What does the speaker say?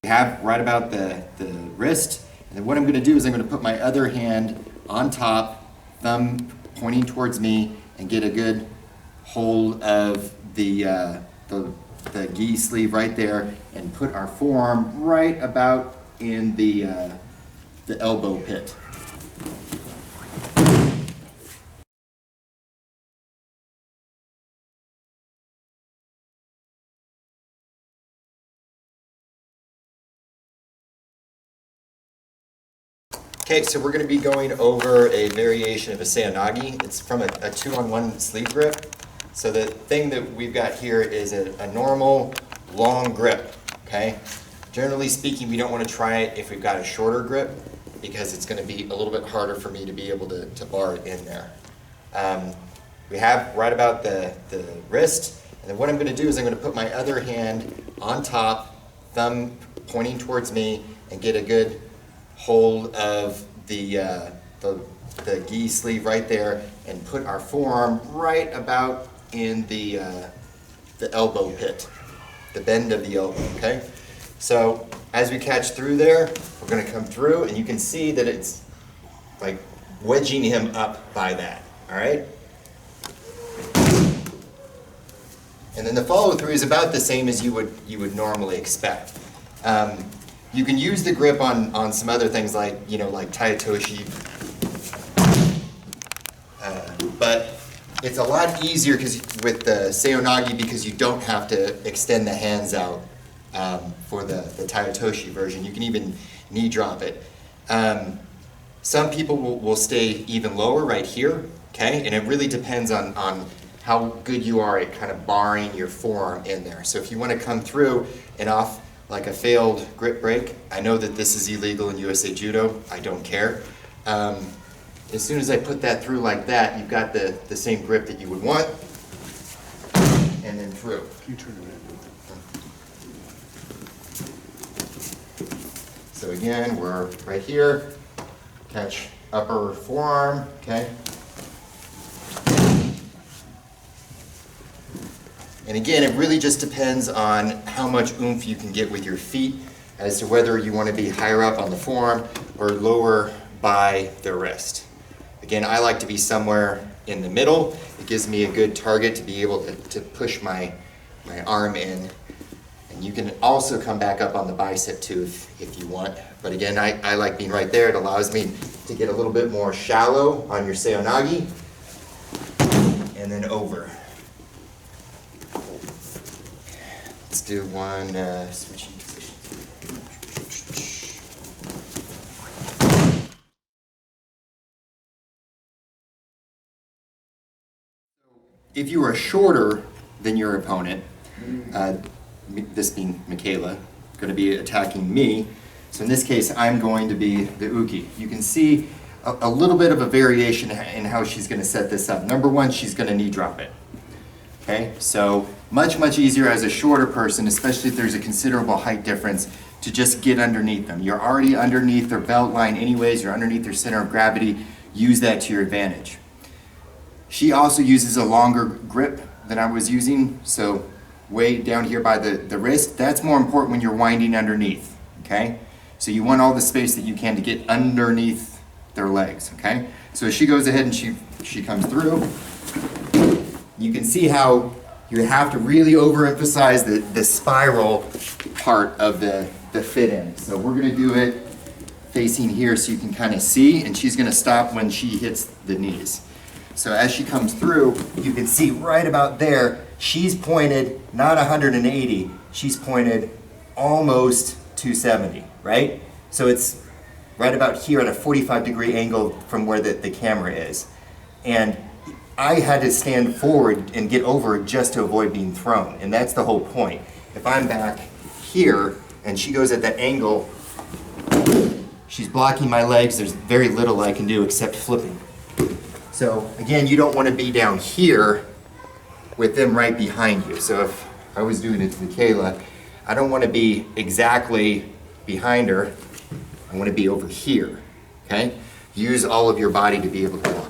have right about the wrist. And then what I'm going to do is I'm going to put my other hand on top, thumb pointing towards me, and get a good hold of the gi sleeve right there, and put our forearm right about in the elbow pit. Okay, so we're going to be going over a variation of a Seoi Nage. It's from a 2-on-1 sleeve grip. So the thing that we've got here is a normal long grip, okay? Generally speaking, we don't want to try it if we've got a shorter grip, because it's going to be a little bit harder for me to be able to bar it in there. We have right about the wrist, and then what I'm going to do is I'm going to put my other hand on top, thumb pointing towards me, and get a good hold of the gi sleeve right there, and put our forearm right about in the elbow pit, the bend of the elbow, okay? So as we catch through there, we're going to come through, and you can see that it's like wedging him up by that, all right? And then the follow through is about the same as you would normally expect. You can use the grip on some other things like, like Taitoshi, but it's a lot easier with the Seoi Nage, because you don't have to extend the hands out for the Taitoshi version. You can even knee drop it. Some people will stay even lower right here, okay? And it really depends on how good you are at kind of barring your forearm in there. So if you want to come through and off like a failed grip break, I know that this is illegal in USA Judo, I don't care. As soon as I put that through like that, you've got the same grip that you would want, and then through. Can you turn it around? So again, we're right here, catch upper forearm, okay? And again, it really just depends on how much oomph you can get with your feet as to whether you want to be higher up on the forearm or lower by the wrist. Again, I like to be somewhere in the middle. It gives me a good target to be able to push my arm in. And you can also come back up on the bicep too if you want. But again, I like being right there. It allows me to get a little bit more shallow on your Seoi Nage, and then over. Let's do one switching position. If you are shorter than your opponent, this being Michaela, going to be attacking me. So in this case, I'm going to be the uke. You can see a little bit of a variation in how she's going to set this up. Number one, she's going to knee drop it. Okay, so much easier as a shorter person, especially if there's a considerable height difference, to just get underneath them. You're already underneath their belt line anyways, you're underneath their center of gravity. Use that to your advantage. She also uses a longer grip than I was using, so way down here by the wrist. That's more important when you're winding underneath, okay? So you want all the space that you can to get underneath their legs, okay? So as she goes ahead and she comes through, you can see how you have to really overemphasize the spiral part of the fit in. So we're going to do it facing here so you can kind of see, and she's going to stop when she hits the knees. So as she comes through, you can see right about there, she's pointed not 180, she's pointed almost 270, right? So it's right about here at a 45-degree angle from where the camera is. And I had to stand forward and get over just to avoid being thrown, and that's the whole point. If I'm back here and she goes at that angle, she's blocking my legs, there's very little I can do except flipping. So again, you don't want to be down here with them right behind you. So if I was doing it to Michaela, I don't want to be exactly behind her, I want to be over here, okay? Use all of your body to be able to